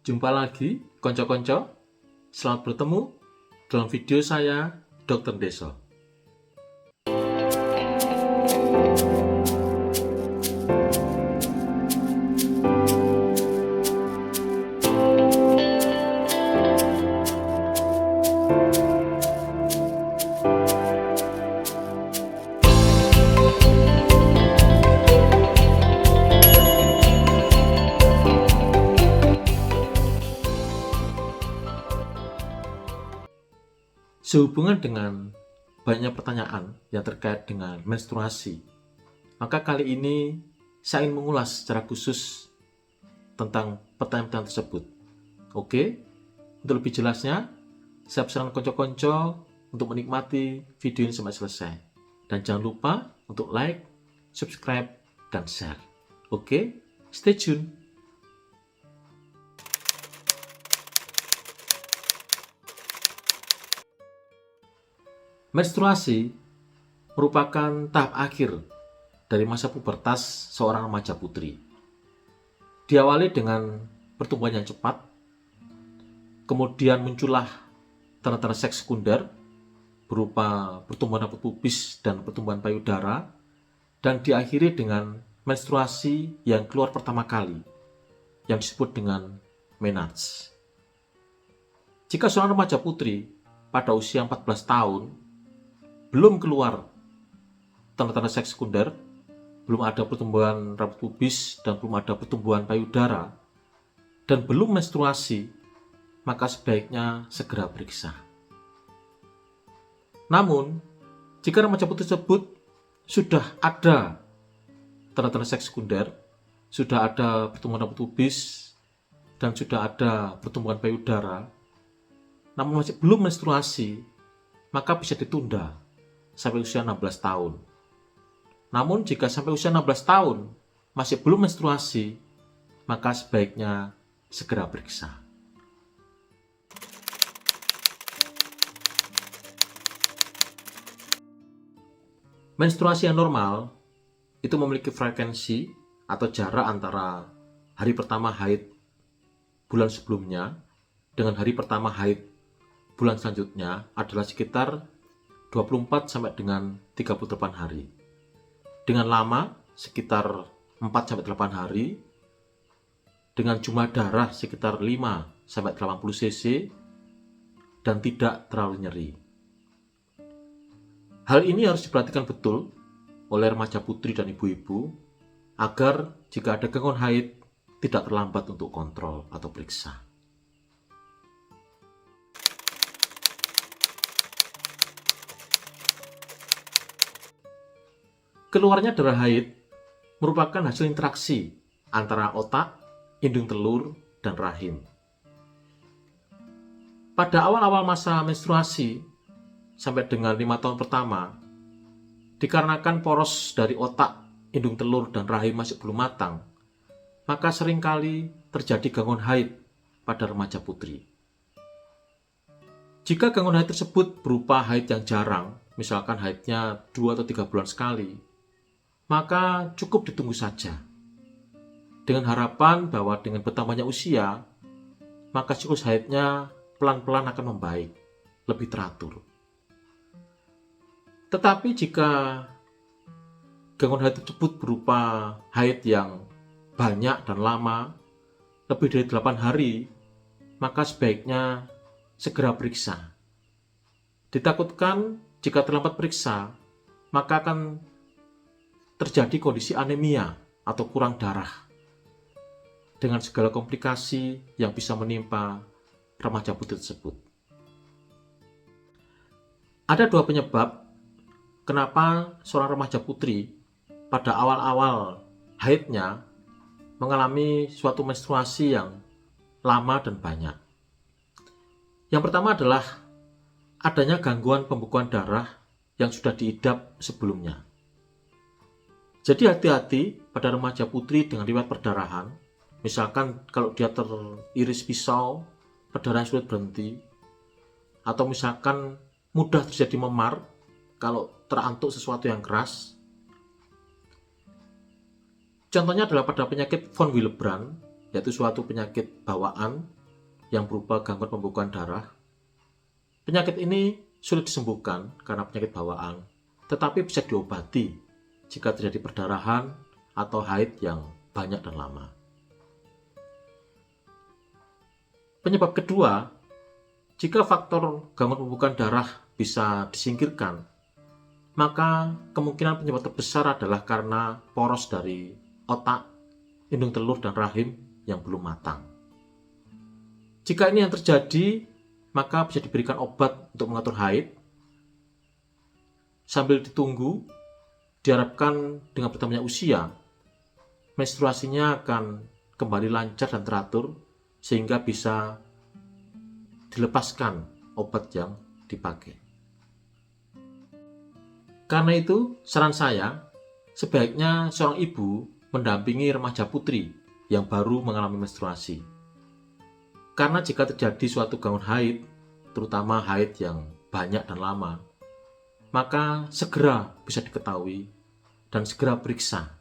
Jumpa lagi, konco-konco. Selamat bertemu dalam video saya, Dr. Deso. Sehubungan dengan banyak pertanyaan yang terkait dengan menstruasi, maka kali ini saya ingin mengulas secara khusus tentang pertanyaan tersebut. Oke, untuk lebih jelasnya, saya pesan konco-konco untuk menikmati video ini sampai selesai. Dan jangan lupa untuk like, subscribe, dan share. Oke, stay tune. Menstruasi merupakan tahap akhir dari masa pubertas seorang remaja putri. Diawali dengan pertumbuhan yang cepat, kemudian muncullah tanda-tanda seks sekunder berupa pertumbuhan rambut pubis dan pertumbuhan payudara, dan diakhiri dengan menstruasi yang keluar pertama kali, yang disebut dengan menarche. Jika seorang remaja putri pada usia 14 tahun belum keluar tanda-tanda seks sekunder, belum ada pertumbuhan rambut pubis dan belum ada pertumbuhan payudara, dan belum menstruasi, maka sebaiknya segera periksa. Namun, jika remaja putri tersebut sudah ada tanda-tanda seks sekunder, sudah ada pertumbuhan rambut pubis, dan sudah ada pertumbuhan payudara, namun masih belum menstruasi, maka bisa ditunda sampai usia 16 tahun. Namun jika sampai usia 16 tahun masih belum menstruasi, maka sebaiknya segera periksa. Menstruasi yang normal itu memiliki frekuensi atau jarak antara hari pertama haid bulan sebelumnya dengan hari pertama haid bulan selanjutnya adalah sekitar 24 sampai dengan 38 hari. Dengan lama sekitar 4 sampai 8 hari. Dengan jumlah darah sekitar 5 sampai 80 cc dan tidak terlalu nyeri. Hal ini harus diperhatikan betul oleh remaja putri dan ibu-ibu agar jika ada gangguan haid tidak terlambat untuk kontrol atau periksa. Keluarnya darah haid merupakan hasil interaksi antara otak, indung telur, dan rahim. Pada awal-awal masa menstruasi sampai dengan 5 tahun pertama, dikarenakan poros dari otak, indung telur, dan rahim masih belum matang, maka seringkali terjadi gangguan haid pada remaja putri. Jika gangguan haid tersebut berupa haid yang jarang, misalkan haidnya 2 atau 3 bulan sekali, maka cukup ditunggu saja. Dengan harapan bahwa dengan bertambahnya usia, maka siklus haidnya pelan-pelan akan membaik, lebih teratur. Tetapi jika gangguan haid tersebut berupa haid yang banyak dan lama, lebih dari 8 hari, maka sebaiknya segera periksa. Ditakutkan jika terlambat periksa, maka akan terjadi kondisi anemia atau kurang darah dengan segala komplikasi yang bisa menimpa remaja putri tersebut. Ada 2 penyebab kenapa seorang remaja putri pada awal-awal haidnya mengalami suatu menstruasi yang lama dan banyak. Yang pertama adalah adanya gangguan pembekuan darah yang sudah diidap sebelumnya. Jadi hati-hati pada remaja putri dengan riwayat perdarahan. Misalkan kalau dia teriris pisau, perdarahan sulit berhenti. Atau misalkan mudah terjadi memar kalau terantuk sesuatu yang keras. Contohnya adalah pada penyakit von Willebrand, yaitu suatu penyakit bawaan yang berupa gangguan pembekuan darah. Penyakit ini sulit disembuhkan karena penyakit bawaan, tetapi bisa diobati jika terjadi perdarahan atau haid yang banyak dan lama. Penyebab kedua, jika faktor gangguan pembekuan darah bisa disingkirkan, maka kemungkinan penyebab terbesar adalah karena poros dari otak, indung telur, dan rahim yang belum matang. Jika ini yang terjadi, maka bisa diberikan obat untuk mengatur haid. Sambil ditunggu, diharapkan dengan bertambahnya usia, menstruasinya akan kembali lancar dan teratur sehingga bisa dilepaskan obat yang dipakai. Karena itu, saran saya, sebaiknya seorang ibu mendampingi remaja putri yang baru mengalami menstruasi. Karena jika terjadi suatu gangguan haid, terutama haid yang banyak dan lama, maka segera bisa diketahui dan segera periksa,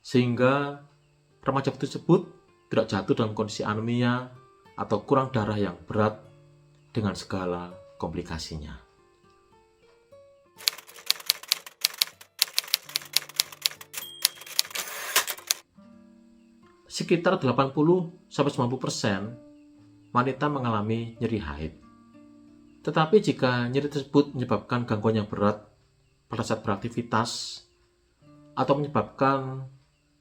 sehingga remaja tersebut tidak jatuh dalam kondisi anemia atau kurang darah yang berat dengan segala komplikasinya. Sekitar 80-90% wanita mengalami nyeri haid. Tetapi jika nyeri tersebut menyebabkan gangguan yang berat pada saat beraktivitas atau menyebabkan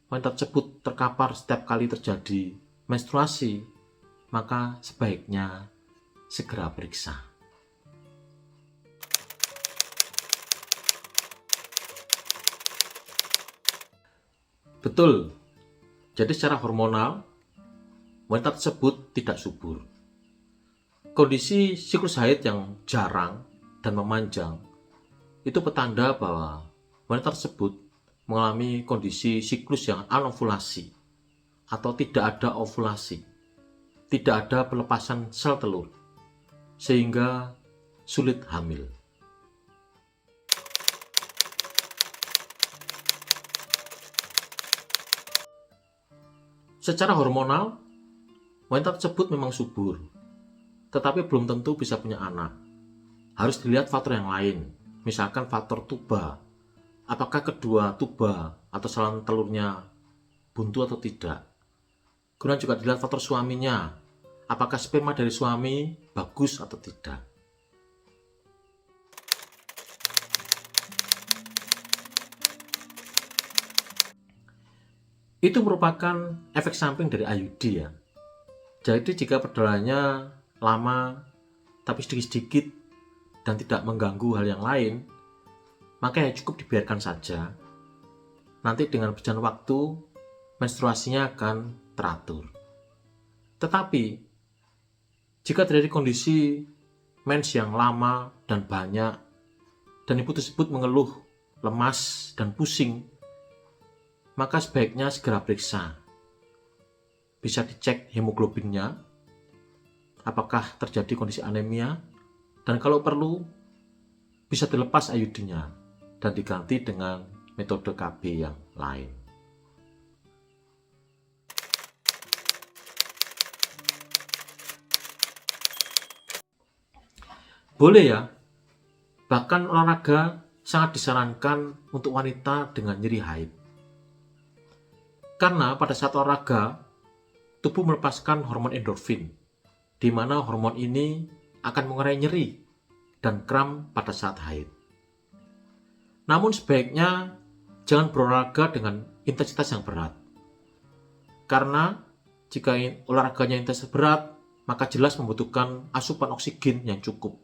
wanita tersebut terkapar setiap kali terjadi menstruasi, maka sebaiknya segera periksa. Betul, jadi secara hormonal, wanita tersebut tidak subur. Kondisi siklus haid yang jarang dan memanjang itu petanda bahwa wanita tersebut mengalami kondisi siklus yang anovulasi atau tidak ada ovulasi, tidak ada pelepasan sel telur, sehingga sulit hamil. Secara hormonal, wanita tersebut memang subur, tetapi belum tentu bisa punya anak. Harus dilihat faktor yang lain, misalkan faktor tuba. Apakah kedua tuba atau saluran telurnya buntu atau tidak. Kemudian juga dilihat faktor suaminya, apakah sperma dari suami bagus atau tidak. Itu merupakan efek samping dari IUD ya. Jadi jika perdalannya lama tapi sedikit-sedikit dan tidak mengganggu hal yang lain, maka ya cukup dibiarkan saja. Nanti dengan berjalan waktu, menstruasinya akan teratur. Tetapi, jika terjadi kondisi mens yang lama dan banyak, dan ibu tersebut mengeluh, lemas, dan pusing, maka sebaiknya segera periksa. Bisa dicek hemoglobinnya, apakah terjadi kondisi anemia, dan kalau perlu, bisa dilepas IUD-nya dan diganti dengan metode KB yang lain. Boleh ya, bahkan olahraga sangat disarankan untuk wanita dengan nyeri haid. Karena pada saat olahraga, tubuh melepaskan hormon endorfin, di mana hormon ini akan mengurangi nyeri dan kram pada saat haid. Namun sebaiknya jangan berolahraga dengan intensitas yang berat. Karena jika olahraganya intensitas berat, maka jelas membutuhkan asupan oksigen yang cukup.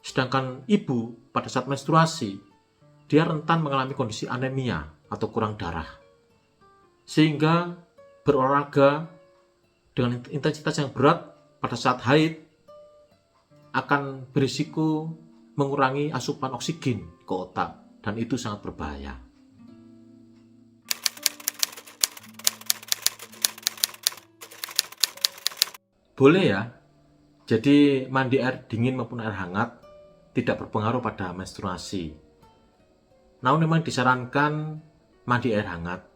Sedangkan ibu pada saat menstruasi, dia rentan mengalami kondisi anemia atau kurang darah. Sehingga berolahraga dengan intensitas yang berat pada saat haid akan berisiko mengurangi asupan oksigen ke otak, dan itu sangat berbahaya. Boleh ya, jadi mandi air dingin maupun air hangat tidak berpengaruh pada menstruasi. Namun memang disarankan mandi air hangat,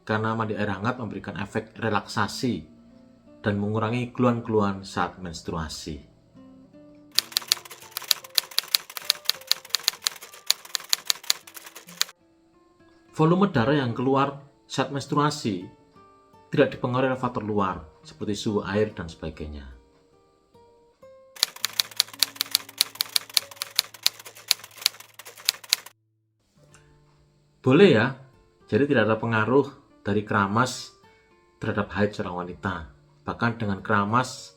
karena mandi air hangat memberikan efek relaksasi dan mengurangi keluhan-keluhan saat menstruasi. Volume darah yang keluar saat menstruasi tidak dipengaruhi oleh faktor luar seperti suhu air dan sebagainya. Boleh ya, jadi tidak ada pengaruh dari keramas terhadap haid seorang wanita. Bahkan dengan keramas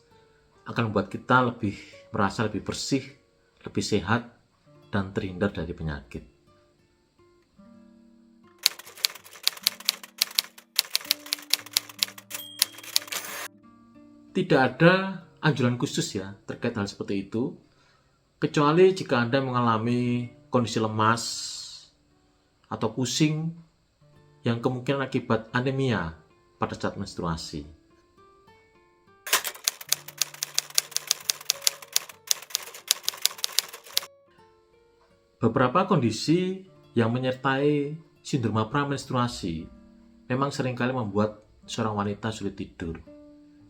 akan membuat kita merasa lebih bersih, lebih sehat, dan terhindar dari penyakit. Tidak ada anjuran khusus ya terkait hal seperti itu, kecuali jika Anda mengalami kondisi lemas atau pusing yang kemungkinan akibat anemia pada saat menstruasi. Beberapa kondisi yang menyertai sindroma pramenstruasi memang seringkali membuat seorang wanita sulit tidur.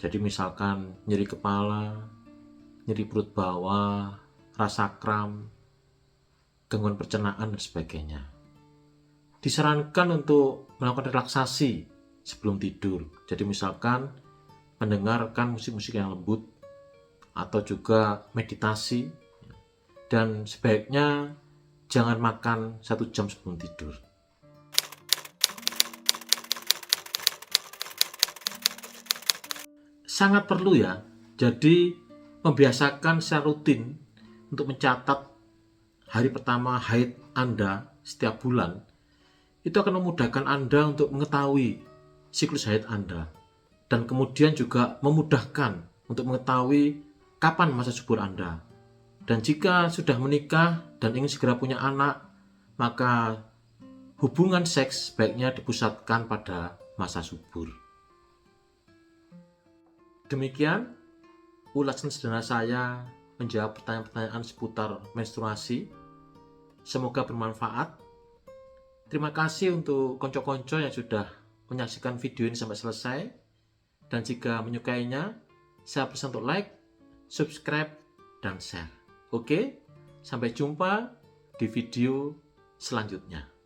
Jadi misalkan nyeri kepala, nyeri perut bawah, rasa kram, gangguan pencernaan dan sebagainya. Disarankan untuk melakukan relaksasi sebelum tidur. Jadi misalkan mendengarkan musik-musik yang lembut atau juga meditasi, dan sebaiknya jangan makan 1 jam sebelum tidur. Sangat perlu ya, jadi membiasakan secara rutin untuk mencatat hari pertama haid Anda setiap bulan. Itu akan memudahkan Anda untuk mengetahui siklus haid Anda, dan kemudian juga memudahkan untuk mengetahui kapan masa subur Anda. Dan jika sudah menikah dan ingin segera punya anak, maka hubungan seks sebaiknya dipusatkan pada masa subur. Demikian ulasan sederhana saya menjawab pertanyaan-pertanyaan seputar menstruasi. Semoga bermanfaat. Terima kasih untuk konco-konco yang sudah menyaksikan video ini sampai selesai. Dan jika menyukainya, saya pesan untuk like, subscribe, dan share. Oke, sampai jumpa di video selanjutnya.